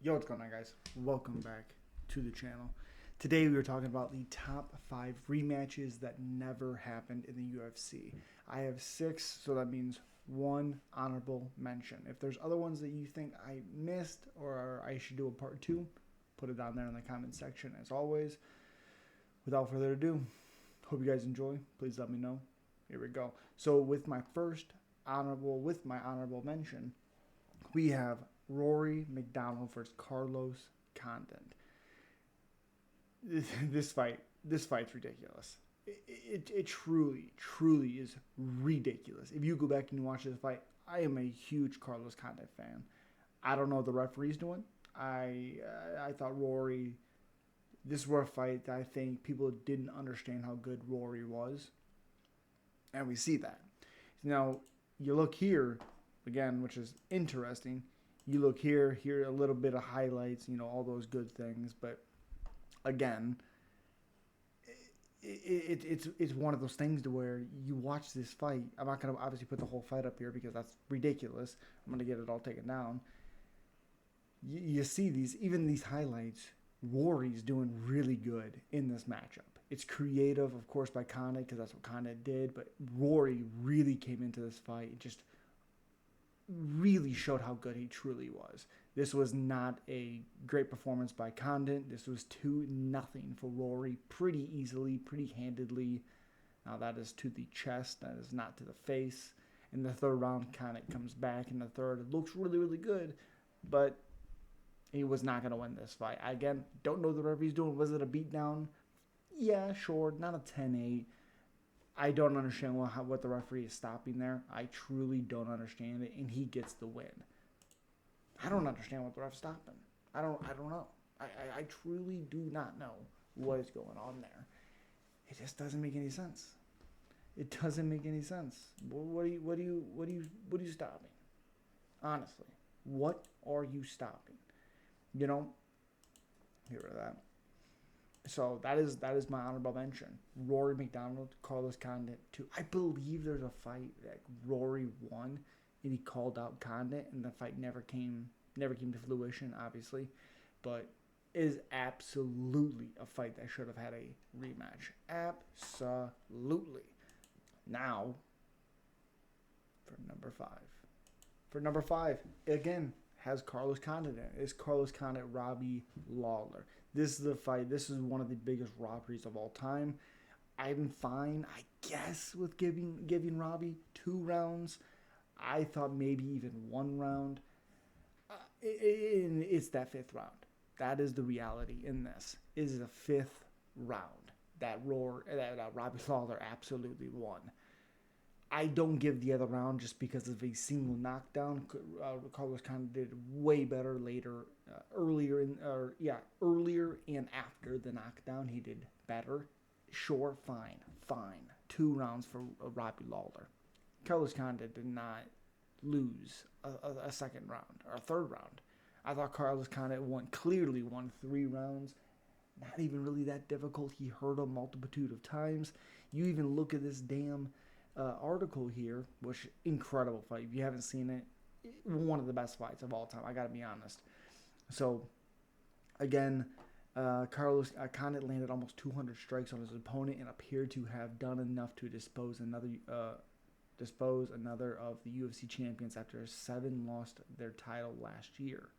Yo, what's going on, guys? Welcome back to the channel. Today we were talking about the top 5 rematches that never happened in the UFC. I have 6, so that means 1 honorable mention. If there's other ones that you think I missed or I should do a part 2, put it down there in the comment section as always. Without further ado, hope you guys enjoy. Please let me know. Here we go. So with my honorable mention, we have Rory MacDonald versus Carlos Condit. This fight's ridiculous. It truly is ridiculous. If you go back and watch this fight, I am a huge Carlos Condit fan. I don't know what the referee's doing. I thought Rory. This was a fight that I think people didn't understand how good Rory was, and we see that. Now you look here again, which is interesting. You look here a little bit of highlights, all those good things. But again, it's one of those things to where you watch this fight. I'm not going to obviously put the whole fight up here because that's ridiculous. I'm going to get it all taken down. You see these highlights. Rory's doing really good in this matchup. It's creative, of course, by Condit because that's what Condit did. But Rory really came into this fight and just really showed how good he truly was. This was not a great performance by Condit. This was 2-0 for Rory pretty easily, pretty handedly. Now that is to the chest, that is not to the face. In the third round, Condit comes back in the third. It looks really good, but he was not going to win this fight. Again, don't know what the referee's doing. Was it a beatdown? Yeah, sure. Not a 10-8. I don't understand what the referee is stopping there. I truly don't understand it, and he gets the win. I don't understand what the ref's stopping. I don't know. I truly do not know what is going on there. It just doesn't make any sense. It doesn't make any sense. What are you stopping? Honestly, what are you stopping? Get rid of that. So that is my honorable mention. Rory MacDonald, Carlos Condit 2. I believe there's a fight that Rory won and he called out Condit and the fight never came to fruition, obviously. But it is absolutely a fight that should have had a rematch. Absolutely. Now for number 5. For number 5, again, has Carlos Condit in it. It's Carlos Condit, Robbie Lawler. This is the fight. This is one of the biggest robberies of all time. I'm fine, I guess, with giving Robbie 2 rounds. I thought maybe even 1 round. It's that 5th round. That is the reality in this. It is the 5th round that Robbie Lawler absolutely won. I don't give the other round just because of a single knockdown. Carlos Condit did way better later, earlier and after the knockdown. He did better. Sure, fine. 2 rounds for Robbie Lawler. Carlos Condit did not lose a second round or a third round. I thought Carlos Condit clearly won 3 rounds. Not even really that difficult. He hurt him multitude of times. You even look at this damn article here, which incredible fight. If you haven't seen it, one of the best fights of all time. I got to be honest. So, again, Carlos Condit landed almost 200 strikes on his opponent and appeared to have done enough to dispose another of the UFC champions after 7 lost their title last year.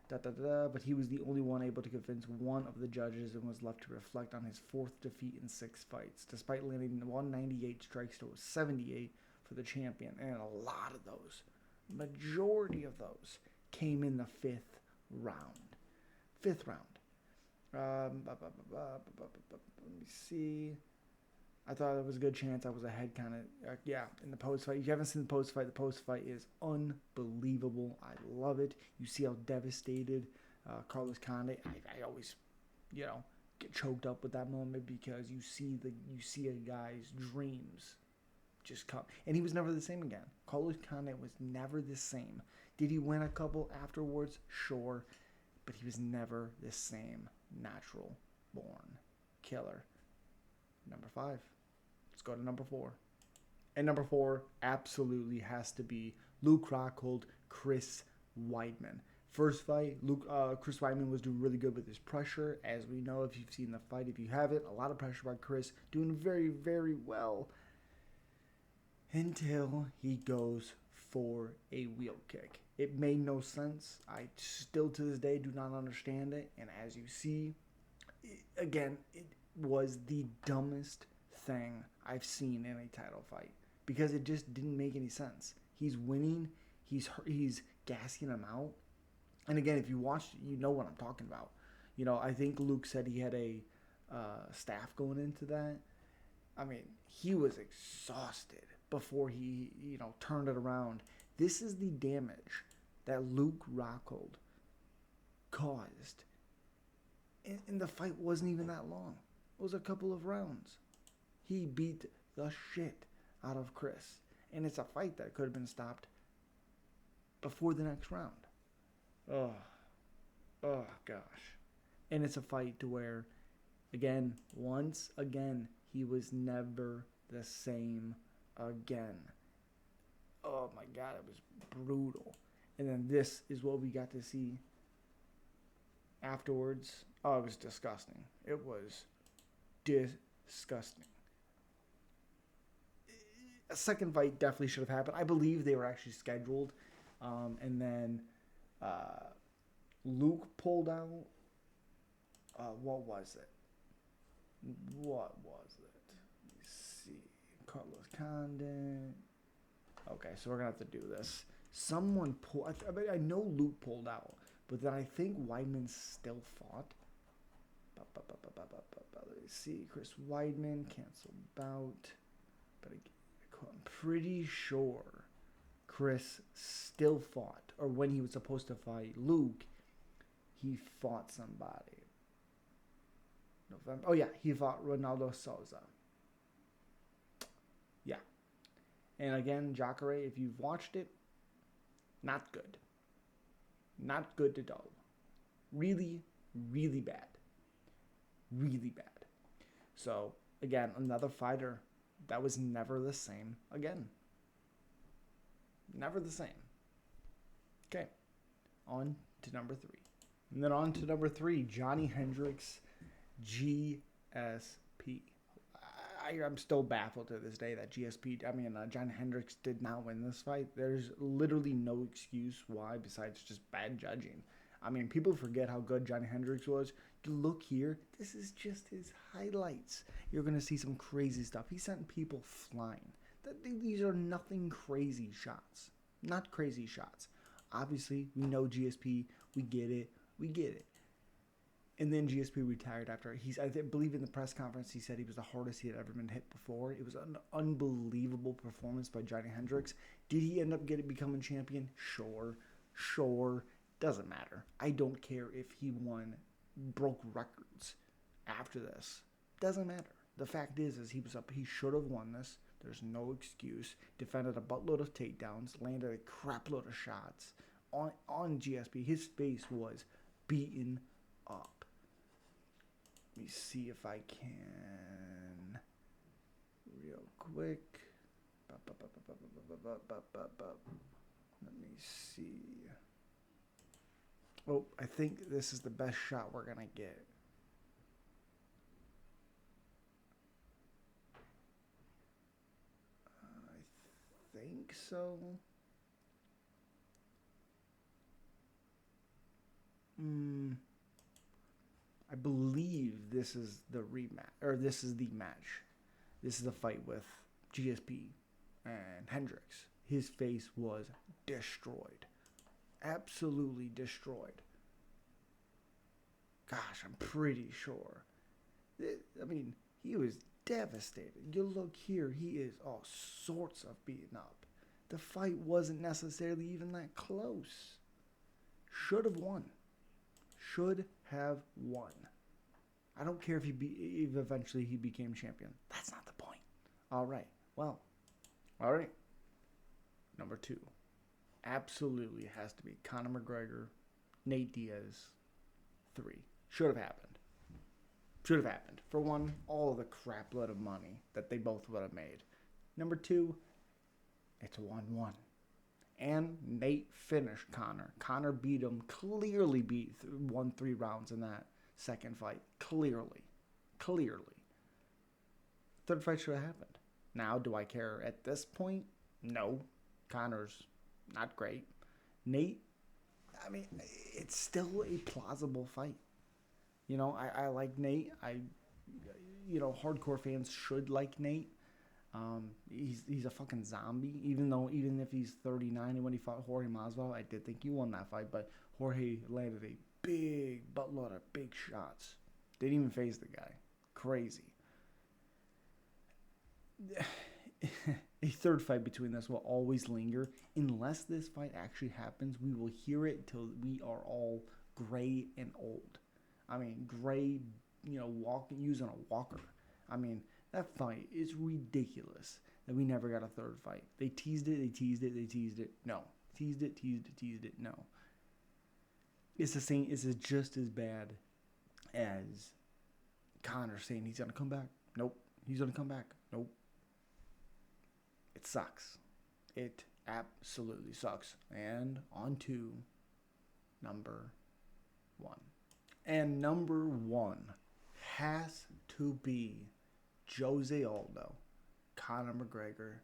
But he was the only one able to convince one of the judges and was left to reflect on his 4th defeat in 6 fights. Despite landing 198 strikes to 78 for the champion, and a lot of those, majority of those, came in the 5th round. 5th round. Let me see. I thought it was a good chance I was ahead kind of, in the post fight. If you haven't seen the post fight is unbelievable. I love it. You see how devastated Carlos Condit. I always, get choked up with that moment because you see a guy's dreams just come. And he was never the same again. Carlos Condit was never the same. Did he win a couple afterwards? Sure. But he was never the same natural born killer. Number 5. Let's go to number 4. And number 4 absolutely has to be Luke Rockhold, Chris Weidman. First fight, Chris Weidman was doing really good with his pressure. As we know, if you've seen the fight, if you haven't, a lot of pressure by Chris, doing very, very well. Until he goes for a wheel kick. It made no sense. I still to this day do not understand it. And as you see, it was the dumbest thing I've seen in a title fight. Because it just didn't make any sense. He's winning. He's gassing him out. And again, if you watched it, you know what I'm talking about. You know, I think Luke said he had a staff going into that. I mean, he was exhausted before he, turned it around. This is the damage that Luke Rockhold caused. And the fight wasn't even that long. It was a couple of rounds. He beat the shit out of Chris. And it's a fight that could have been stopped before the next round. Oh gosh. And it's a fight to where, once again, he was never the same again. Oh my God, it was brutal. And then this is what we got to see afterwards. Oh, it was disgusting. It was disgusting. A second fight definitely should have happened. I believe they were actually scheduled. And then Luke pulled out. What was it? Let me see. Carlos Condit. Okay, so we're going to have to do this. Someone pulled. I know Luke pulled out. But then I think Weidman still fought. Let me see. Chris Weidman canceled bout. But I'm pretty sure Chris still fought. Or when he was supposed to fight Luke, he fought somebody. November. Oh, yeah. He fought Ronaldo Souza. Yeah. And again, Jacare, if you've watched it, not good. Not good at all. Really, really bad. Really bad. So, again, another fighter that was never the same again. Never the same. Okay. On to number 3. And then on to number 3, Johnny Hendricks, GSP. I'm still baffled to this day that John Hendricks did not win this fight. There's literally no excuse why besides just bad judging. I mean, people forget how good Johnny Hendricks was. You look here, this is just his highlights. You're going to see some crazy stuff. He sent people flying. These are nothing crazy shots. Not crazy shots. Obviously, we know GSP. We get it. And then GSP retired after. I believe in the press conference he said he was the hardest he had ever been hit before. It was an unbelievable performance by Johnny Hendricks. Did he end up becoming champion? Sure. Doesn't matter. I don't care if he broke records after this. Doesn't matter. The fact is he was up. He should have won this. There's no excuse. Defended a buttload of takedowns. Landed a crap load of shots on GSP. His face was beaten up. Let me see if I can real quick. Let me see. Oh, I think this is the best shot we're going to get. I think so. I believe this is the rematch, or this is the match. This is the fight with GSP and Hendricks. His face was destroyed. Absolutely destroyed. Gosh, I'm pretty sure. I mean, he was devastated. You look here, he is all sorts of beaten up. The fight wasn't necessarily even that close. Should have won. I don't care if if eventually he became champion. That's not the point. All right. Number 2. Absolutely has to be Conor McGregor, Nate Diaz, 3. Should have happened. For one, all of the crap load of money that they both would have made. Number 2, it's 1-1. And Nate finished Conor. Conor beat him, clearly won 3 rounds in that second fight. Clearly. Third fight should have happened. Now, do I care at this point? No. Conor's not great. Nate, I mean, it's still a plausible fight. You know, I like Nate. Hardcore fans should like Nate. He's a fucking zombie. Even if he's 39 and when he fought Jorge Masvidal, I did think he won that fight, but Jorge landed a big buttload of big shots. Didn't even phase the guy. Crazy. A third fight between us will always linger. Unless this fight actually happens, we will hear it till we are all gray and old. I mean, gray, using a walker. I mean, that fight is ridiculous that we never got a third fight. They teased it. No. Teased it. No. It's the same. It's just as bad as Conor saying he's going to come back. Nope. He's going to come back. Nope. It sucks. It absolutely sucks. And on to number 1. And number 1 has to be Jose Aldo, Conor McGregor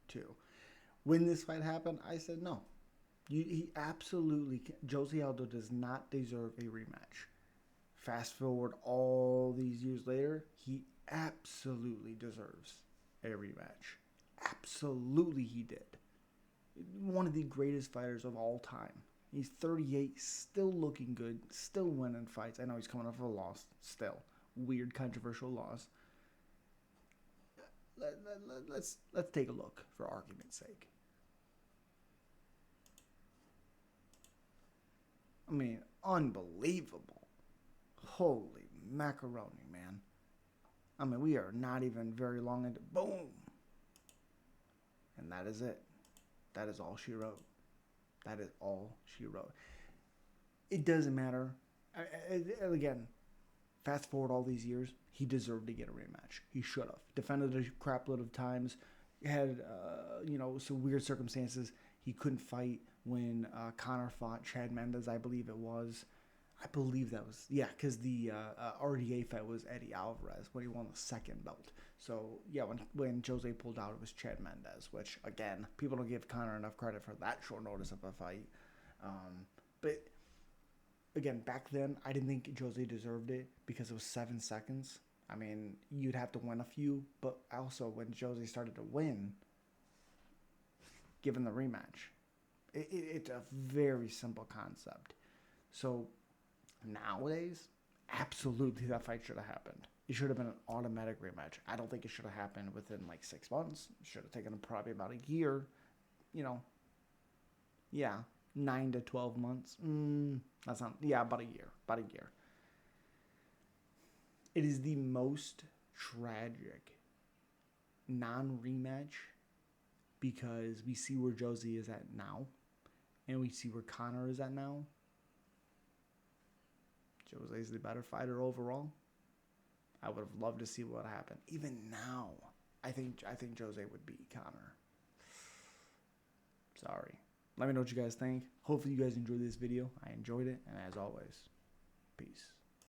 2. When this fight happened, I said no. He absolutely, Jose Aldo does not deserve a rematch. Fast forward all these years later, he absolutely deserves a rematch. Absolutely he did. One of the greatest fighters of all time. He's 38, still looking good, still winning fights. I know he's coming off of a loss, still. Weird, controversial loss. Let's take a look for argument's sake. I mean, unbelievable. Holy macaroni, man. I mean, we are not even very long into... Boom! And that is it. That is all she wrote. That is all she wrote. It doesn't matter. Again, fast forward all these years, he deserved to get a rematch. He should have. Defended a crap load of times. Had, some weird circumstances. He couldn't fight when Conor fought Chad Mendes, I believe it was. I believe that was, because the RDA fight was Eddie Alvarez when he won the second belt. So, yeah, when Jose pulled out, it was Chad Mendes, which, again, people don't give Conor enough credit for that short notice of a fight. But, again, back then, I didn't think Jose deserved it because it was 7 seconds. I mean, you'd have to win a few, but also when Jose started to win, given the rematch, it's a very simple concept. So, nowadays, absolutely that fight should have happened. It should have been an automatic rematch. I don't think it should have happened within like 6 months. It should have taken probably about a year. 9 to 12 months. That's not, about a year. It is the most tragic non-rematch because we see where Josie is at now and we see where Conor is at now. Jose's the better fighter overall. I would have loved to see what happened. Even now, I think Jose would beat Conor. Sorry. Let me know what you guys think. Hopefully you guys enjoyed this video. I enjoyed it. And as always, peace.